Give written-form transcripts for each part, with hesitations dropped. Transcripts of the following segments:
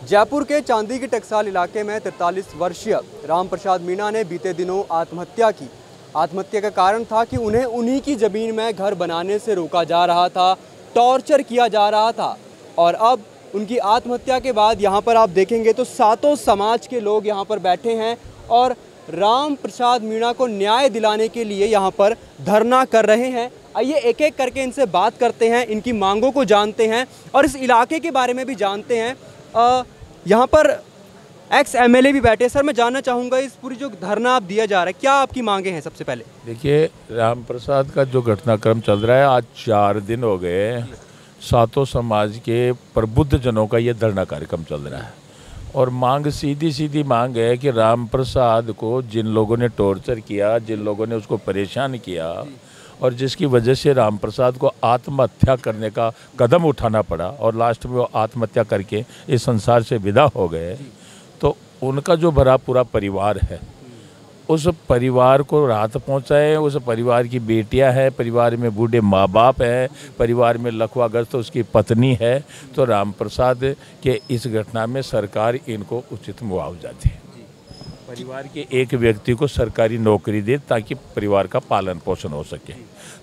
जयपुर के चांदी की टकसाल इलाके में 43 वर्षीय राम प्रसाद मीणा ने बीते दिनों आत्महत्या की। आत्महत्या का कारण था कि उन्हें उन्हीं की ज़मीन में घर बनाने से रोका जा रहा था, टॉर्चर किया जा रहा था। और अब उनकी आत्महत्या के बाद यहाँ पर आप देखेंगे तो सातों समाज के लोग यहाँ पर बैठे हैं और राम प्रसाद मीणा को न्याय दिलाने के लिए यहाँ पर धरना कर रहे हैं। आइए एक एक करके इनसे बात करते हैं, इनकी मांगों को जानते हैं और इस इलाके के बारे में भी जानते हैं। यहाँ पर एक्स एमएलए भी बैठे। सर, मैं जानना चाहूँगा इस पूरी जो धरना आप दिया जा रहा है, क्या आपकी मांगे हैं? सबसे पहले देखिए, राम प्रसाद का जो घटनाक्रम चल रहा है, आज 4 दिन हो गए, सातों समाज के प्रबुद्ध जनों का ये धरना कार्यक्रम चल रहा है। और मांग सीधी सीधी मांग है कि राम प्रसाद को जिन लोगों ने टॉर्चर किया, जिन लोगों ने उसको परेशान किया और जिसकी वजह से राम प्रसाद को आत्महत्या करने का कदम उठाना पड़ा और लास्ट में वो आत्महत्या करके इस संसार से विदा हो गए, तो उनका जो भरा पूरा परिवार है, उस परिवार को राहत पहुंचाए। उस परिवार की बेटियां हैं, परिवार में बूढ़े माँ बाप हैं, परिवार में लकवाग्रस्त उसकी पत्नी है। तो राम प्रसाद के इस घटना में सरकार इनको उचित मुआवजा दे, परिवार के एक व्यक्ति को सरकारी नौकरी दे ताकि परिवार का पालन पोषण हो सके।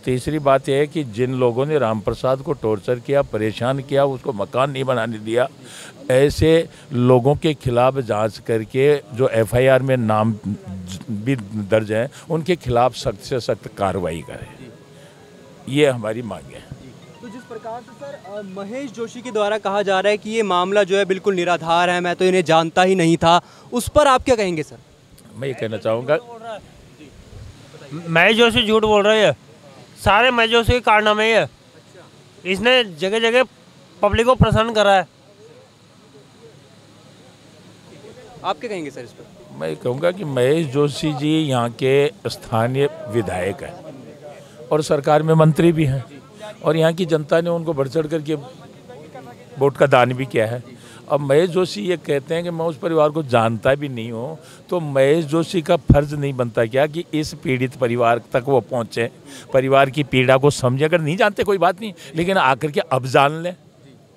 तीसरी बात यह है कि जिन लोगों ने राम प्रसाद को टॉर्चर किया, परेशान किया, उसको मकान नहीं बनाने दिया, ऐसे लोगों के खिलाफ जांच करके जो एफआईआर में नाम भी दर्ज हैं, उनके खिलाफ सख्त से सख्त कार्रवाई करें। ये हमारी मांग है। तो जिस प्रकार से सर महेश जोशी के द्वारा कहा जा रहा है कि ये मामला जो है बिल्कुल निराधार है, मैं तो इन्हें जानता ही नहीं था, उस पर आप क्या कहेंगे? सर, मैं ये कहना चाहूँगा, महेश जोशी झूठ बोल रहे हैं। सारे महेश जोशी के कारनामे है। इसने जगह जगह पब्लिक को प्रसन्न करा है। आप क्या कहेंगे सर इस पर? मैं कहूँगा कि महेश जोशी जी यहाँ के स्थानीय विधायक हैं और सरकार में मंत्री भी हैं और यहाँ की जनता ने उनको बढ़ चढ़ करके वोट का दान भी किया है। अब महेश जोशी ये कहते हैं कि मैं उस परिवार को जानता भी नहीं हूँ, तो महेश जोशी का फर्ज नहीं बनता क्या कि इस पीड़ित परिवार तक वो पहुँचे, परिवार की पीड़ा को समझे? अगर नहीं जानते कोई बात नहीं, लेकिन आकर के अब जान लें,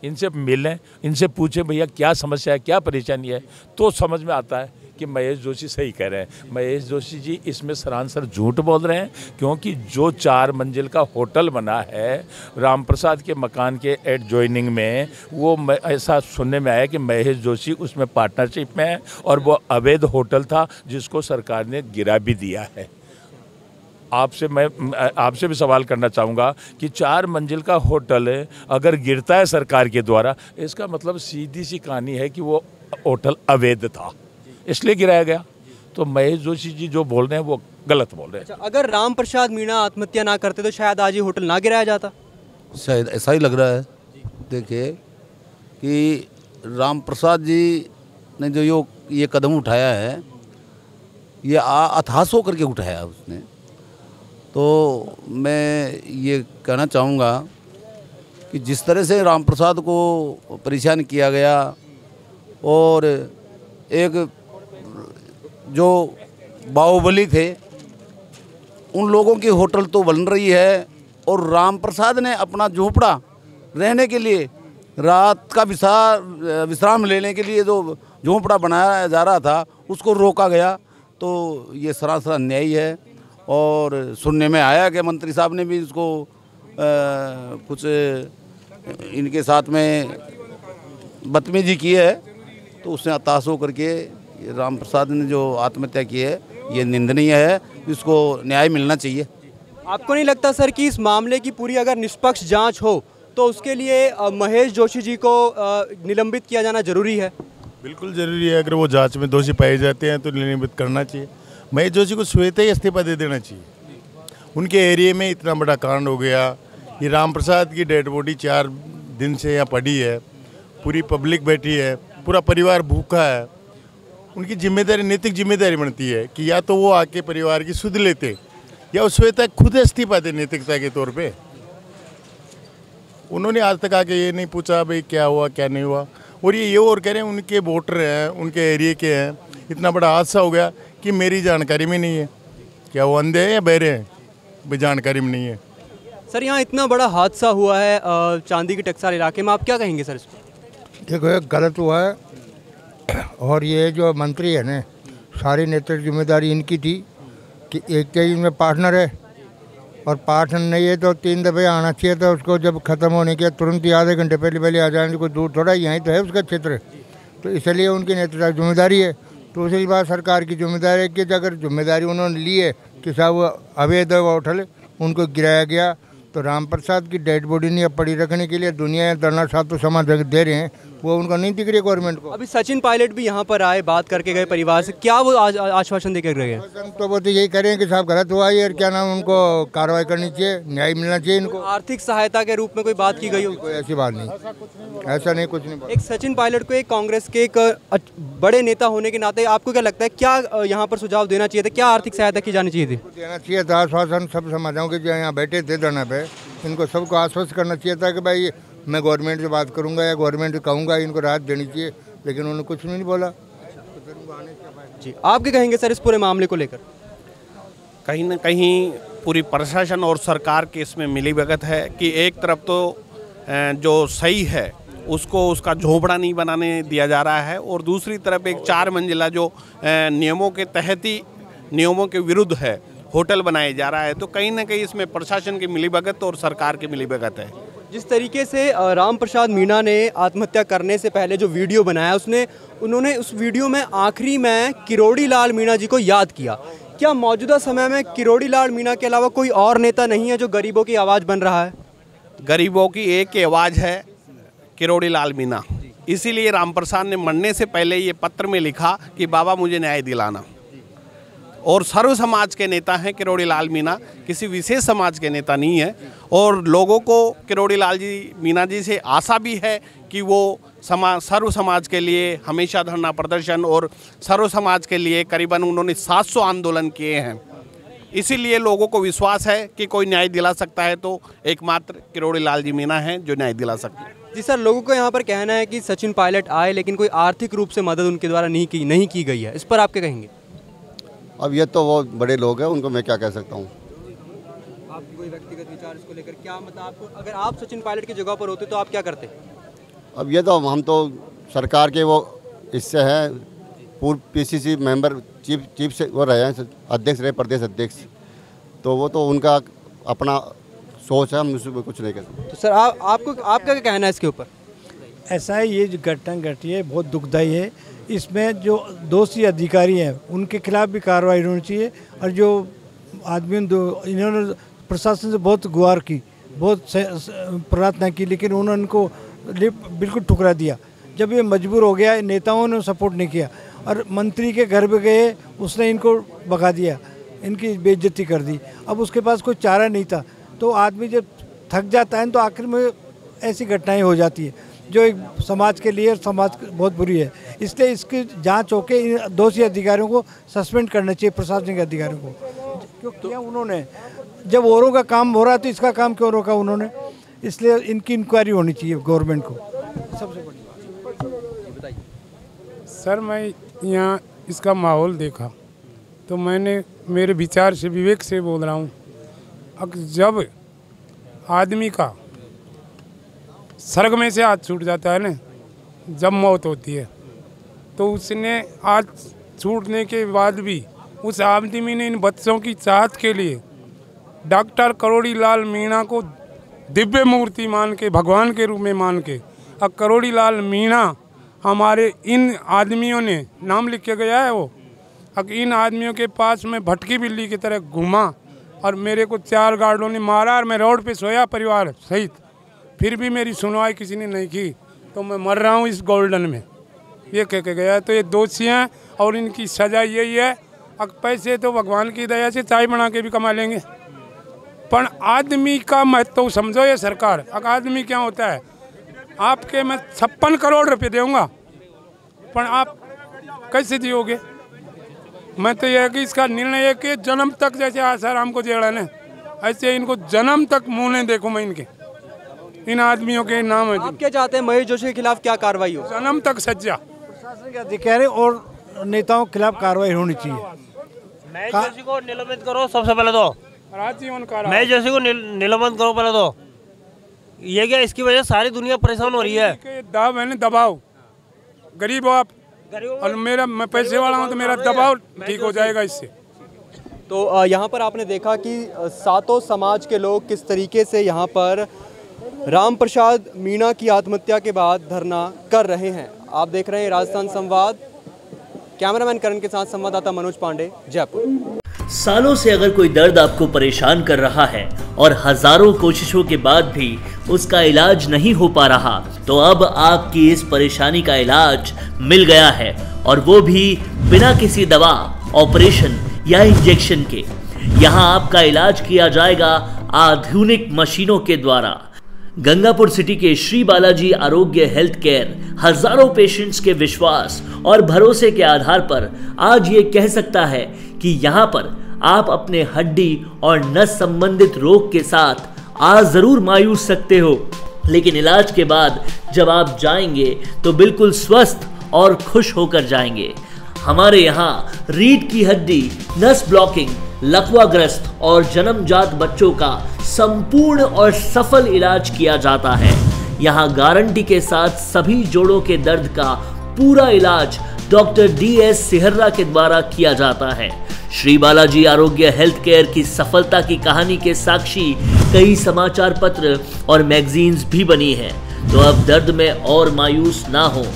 इनसे मिलें, इनसे पूछें भैया क्या समस्या है, क्या परेशानी है, तो समझ में आता है कि महेश जोशी सही कह रहे हैं। महेश जोशी जी इसमें सरासर झूठ बोल रहे हैं, क्योंकि जो 4 मंजिल का होटल बना है राम प्रसाद के मकान के एडजॉइनिंग में, वो ऐसा सुनने में आया कि महेश जोशी उसमें पार्टनरशिप में है और वो अवैध होटल था जिसको सरकार ने गिरा भी दिया है। मैं आपसे भी सवाल करना चाहूँगा कि 4 मंजिल का होटल अगर गिरता है सरकार के द्वारा, इसका मतलब सीधी सी कहानी है कि वो होटल अवैध था, इसलिए गिराया गया। तो महेश जोशी जी जो बोल रहे हैं वो गलत बोल रहे हैं। अच्छा, अगर राम प्रसाद मीणा आत्महत्या ना करते तो शायद आज ये होटल ना गिराया जाता? शायद ऐसा ही लग रहा है। देखिए कि राम प्रसाद जी ने जो ये कदम उठाया है, ये अथाह होकर के उठाया उसने। तो मैं ये कहना चाहूँगा कि जिस तरह से राम प्रसाद को परेशान किया गया और एक जो बाहुबली थे उन लोगों की होटल तो बन रही है और राम प्रसाद ने अपना झोपड़ा रहने के लिए, रात का विश्राम लेने के लिए जो झोपड़ा बनाया जा रहा था उसको रोका गया। तो ये सरासर अन्याय है। और सुनने में आया कि मंत्री साहब ने भी इसको कुछ इनके साथ में बदतमीजी की है, तो उसने हताश होकर के राम प्रसाद ने जो आत्महत्या की है ये निंदनीय है, इसको न्याय मिलना चाहिए। आपको नहीं लगता सर कि इस मामले की पूरी अगर निष्पक्ष जांच हो तो उसके लिए महेश जोशी जी को निलंबित किया जाना जरूरी है? बिल्कुल ज़रूरी है। अगर वो जांच में दोषी पाए जाते हैं तो निलंबित करना चाहिए। महेश जोशी को स्वतः ही इस्तीफा दे देना चाहिए। उनके एरिया में इतना बड़ा कांड हो गया, ये राम प्रसाद की डेड बॉडी 4 दिन से यहाँ पड़ी है, पूरी पब्लिक बैठी है, पूरा परिवार भूखा है। उनकी जिम्मेदारी, नैतिक जिम्मेदारी बनती है कि या तो वो आके परिवार की सुध लेते या वो स्वतः खुद इस्तीफा दे नैतिकता के तौर पे। उन्होंने आज तक आके ये नहीं पूछा भाई क्या हुआ क्या नहीं हुआ। और ये और कह रहे हैं उनके वोटर हैं, उनके एरिया के हैं, इतना बड़ा हादसा हो गया कि मेरी जानकारी में नहीं है। क्या वो अंधे हैं या बहरे हैं? भाई जानकारी में नहीं है। सर, यहाँ इतना बड़ा हादसा हुआ है चांदी की टकसाल इलाके में, आप क्या कहेंगे सर इस पर? देखो, ये गलत हुआ है और ये जो मंत्री है ना, सारी नेतृत्व जिम्मेदारी इनकी थी कि एक तो इनमें पार्टनर है, और पार्टनर नहीं है तो 3 दफ़े आना चाहिए था उसको। जब ख़त्म होने के तुरंत ही आधे घंटे पहले आ जाने, कोई दूर थोड़ा, यहीं तो है उसका क्षेत्र, तो इसलिए उनकी नेतृत्व जिम्मेदारी है। दूसरी बात सरकार की जिम्मेदारी है कि अगर जिम्मेदारी उन्होंने ली है कि साहब वो अवैध होटल उनको गिराया गया, तो राम प्रसाद की डेड बॉडी नहीं पड़ी रखने के लिए दुनिया धरना साहब तो समाज दे रहे हैं, वो उनका नहीं दिख रही गवर्नमेंट को। अभी सचिन पायलट भी यहाँ पर आए, बात करके गए परिवार से, क्या वो आश्वासन देकर गए? तो वो तो यही करें कि साहब गलत हुआ है और क्या नाम, उनको कार्रवाई करनी चाहिए, न्याय मिलना चाहिए इनको। आर्थिक सहायता के रूप में कोई बात की गई हो? कोई ऐसी बात नहीं, ऐसा नहीं, कुछ नहीं। एक सचिन पायलट को एक कांग्रेस के एक बड़े नेता होने के नाते आपको क्या लगता है, क्या यहाँ पर सुझाव देना चाहिए था, क्या आर्थिक सहायता की जानी चाहिए थी? देना चाहिए था आश्वासन। सब समाजाओं के जो यहाँ बैठे थे धरना पे, इनको सबको आश्वस्त करना चाहिए था कि भाई मैं गवर्नमेंट से बात करूंगा या गवर्नमेंट से कहूँगा, इनको राहत देनी चाहिए, लेकिन उन्होंने कुछ नहीं बोला। जी, आप क्या कहेंगे सर इस पूरे मामले को लेकर? कहीं ना कहीं पूरी प्रशासन और सरकार के इसमें मिलीभगत है कि एक तरफ तो जो सही है उसको उसका झोपड़ा नहीं बनाने दिया जा रहा है, और दूसरी तरफ एक 4 मंजिला जो नियमों के तहत ही नियमों के विरुद्ध है होटल बनाया जा रहा है। तो कहीं ना कहीं इसमें प्रशासन की मिलीभगत और सरकार की मिलीभगत है। जिस तरीके से राम प्रसाद मीणा ने आत्महत्या करने से पहले जो वीडियो बनाया, उन्होंने उस वीडियो में आखिरी में किरोड़ी लाल मीणा जी को याद किया। क्या मौजूदा समय में किरोड़ी लाल मीणा के अलावा कोई और नेता नहीं है जो गरीबों की आवाज़ बन रहा है? गरीबों की एक ही आवाज़ है, किरोड़ी लाल मीणा। इसीलिए राम प्रसाद ने मरने से पहले ये पत्र में लिखा कि बाबा मुझे न्याय दिलाना। और सर्व समाज के नेता हैं किरोड़ी लाल मीणा, किसी विशेष समाज के नेता नहीं है। और लोगों को किरोड़ी लाल जी मीणा जी से आशा भी है कि वो सर्व समाज के लिए हमेशा धरना प्रदर्शन, और सर्व समाज के लिए करीबन उन्होंने 700 आंदोलन किए हैं। इसीलिए लोगों को विश्वास है कि कोई न्याय दिला सकता है तो एकमात्र किरोड़ी लाल जी मीणा हैं जो न्याय दिला सकते हैं। जी सर, लोगों को यहाँ पर कहना है कि सचिन पायलट आए लेकिन कोई आर्थिक रूप से मदद उनके द्वारा नहीं की गई है, इस पर आप क्या कहेंगे? अब ये तो वो बड़े लोग हैं, उनको मैं क्या कह सकता हूँ। आपकी कोई व्यक्तिगत विचार इसको लेकर, क्या मतलब आपको, अगर आप सचिन पायलट की जगह पर होते तो आप क्या करते? अब ये तो हम तो सरकार के वो इससे हैं, पूर्व पीसीसी मेंबर चीफ से वो रहे हैं, अध्यक्ष रहे, प्रदेश अध्यक्ष, तो वो तो उनका अपना सोच है, हम उसमें कुछ नहीं कर सकते। तो सर आपका क्या कहना है इसके ऊपर? ऐसा है, ये जो घटना घटी है बहुत दुखदायी है। इसमें जो दोषी अधिकारी हैं उनके खिलाफ भी कार्रवाई होनी चाहिए, और जो आदमी इन्होंने प्रशासन से बहुत गुहार की, बहुत प्रार्थना की, लेकिन उन्होंने इनको बिल्कुल ठुकरा दिया। जब ये मजबूर हो गया, नेताओं ने सपोर्ट नहीं किया, और मंत्री के घर पे गए, उसने इनको भगा दिया, इनकी बेइज्जती कर दी। अब उसके पास कोई चारा नहीं था, तो आदमी जब थक जाता है तो आखिर में ऐसी घटनाएं हो जाती है जो एक समाज के लिए समाज बहुत बुरी है। इसलिए इसकी जांच होकर इन दोषी अधिकारियों को सस्पेंड करना चाहिए, प्रशासनिक अधिकारियों को। क्यों किया उन्होंने? जब औरों का काम हो रहा है तो इसका काम क्यों रोका उन्होंने? इसलिए इनकी इंक्वायरी होनी चाहिए गवर्नमेंट को, सबसे बड़ी। सर, मैं यहाँ इसका माहौल देखा तो मैंने मेरे विचार से, विवेक से बोल रहा हूँ, जब आदमी का स्वर्ग में से हाथ छूट जाता है ना, जब मौत होती है, तो उसने आज छूटने के बाद भी उस आदमी ने इन बच्चों की चाहत के लिए डॉक्टर किरोड़ी लाल मीणा को दिव्य मूर्ति मान के, भगवान के रूप में मान के, और किरोड़ी लाल मीणा हमारे इन आदमियों ने नाम लिख के गया है। वो अब इन आदमियों के पास में भटकी बिल्ली की तरह घूमा, और मेरे को 4 गार्डों ने मारा, और मैं रोड पे सोया परिवार सहित, फिर भी मेरी सुनवाई किसी ने नहीं की, तो मैं मर रहा हूँ इस गोल्डन में, ये कह के गया। तो ये दोषी हैं और इनकी सज़ा यही है। अब पैसे तो भगवान की दया से चाय बना के भी कमा लेंगे, पर आदमी का महत्व समझो ये सरकार। अब आदमी क्या होता है, आपके मैं 56 करोड़ रुपये दूँगा, पर आप कैसे जियोगे? मैं तो यह कि इसका निर्णय है कि जन्म तक, जैसे आसाराम को जेड़ा ने, ऐसे इनको जन्म तक मुँह नहीं देखूँ मैं इनके, इन आदमियों के नाम है। आप क्या चाहते हैं, महेश जोशी के खिलाफ क्या कार्रवाई हो? जन्म तक सजा। प्रशासन के अधिकारी और नेताओं के खिलाफ कार्रवाई होनी चाहिए। महेश जोशी को निलंबित करो सबसे पहले तो, राजीवन का महेश जोशी को निलंबित करो पहले तो। ये क्या, इसकी वजह से सारी दुनिया परेशान हो रही है। दाव है ना, दबाव। गरीब हो आप, और मैं पैसे वाला हूँ तो मेरा दबाव ठीक हो जाएगा इससे। तो यहाँ पर आपने देखा कि सातों समाज के लोग किस तरीके से यहाँ पर राम प्रसाद मीणा की आत्महत्या के बाद धरना कर रहे हैं। आप देख रहे हैं राजस्थान संवाद, कैमरामैन करण के साथ संवाददाता मनोज पांडे, जयपुर। सालों से अगर कोई दर्द आपको परेशान कर रहा है और हजारों कोशिशों के बाद भी उसका इलाज नहीं हो पा रहा, तो अब आपकी इस परेशानी का इलाज मिल गया है, और वो भी बिना किसी दवा, ऑपरेशन या इंजेक्शन के। यहाँ आपका इलाज किया जाएगा आधुनिक मशीनों के द्वारा। गंगापुर सिटी के श्री बालाजी आरोग्य हेल्थ केयर हजारों पेशेंट्स के विश्वास और भरोसे के आधार पर आज ये कह सकता है कि यहाँ पर आप अपने हड्डी और नस संबंधित रोग के साथ आ जरूर मायूस सकते हो, लेकिन इलाज के बाद जब आप जाएंगे तो बिल्कुल स्वस्थ और खुश होकर जाएंगे। हमारे यहाँ रीढ़ की हड्डी, नस ब्लॉकिंग, लकवाग्रस्त और जन्मजात बच्चों का संपूर्ण और सफल इलाज किया जाता है। यहाँ गारंटी के साथ सभी जोड़ों के दर्द का पूरा इलाज डॉक्टर DS सिहर्रा के द्वारा किया जाता है। श्री बालाजी आरोग्य हेल्थ केयर की सफलता की कहानी के साक्षी कई समाचार पत्र और मैगजीन्स भी बनी हैं। तो अब दर्द में और मायूस ना हो,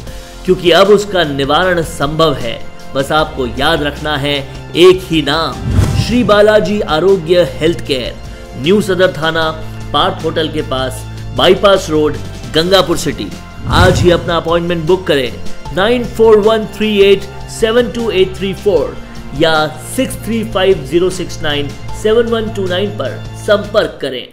क्योंकि अब उसका निवारण संभव है। बस आपको याद रखना है एक ही नाम, श्री बालाजी आरोग्य हेल्थ केयर, न्यू सदर थाना, पार्क होटल के पास, बाईपास रोड, गंगापुर सिटी। आज ही अपना अपॉइंटमेंट बुक करें 9413872834 या 6350697129 पर संपर्क करें।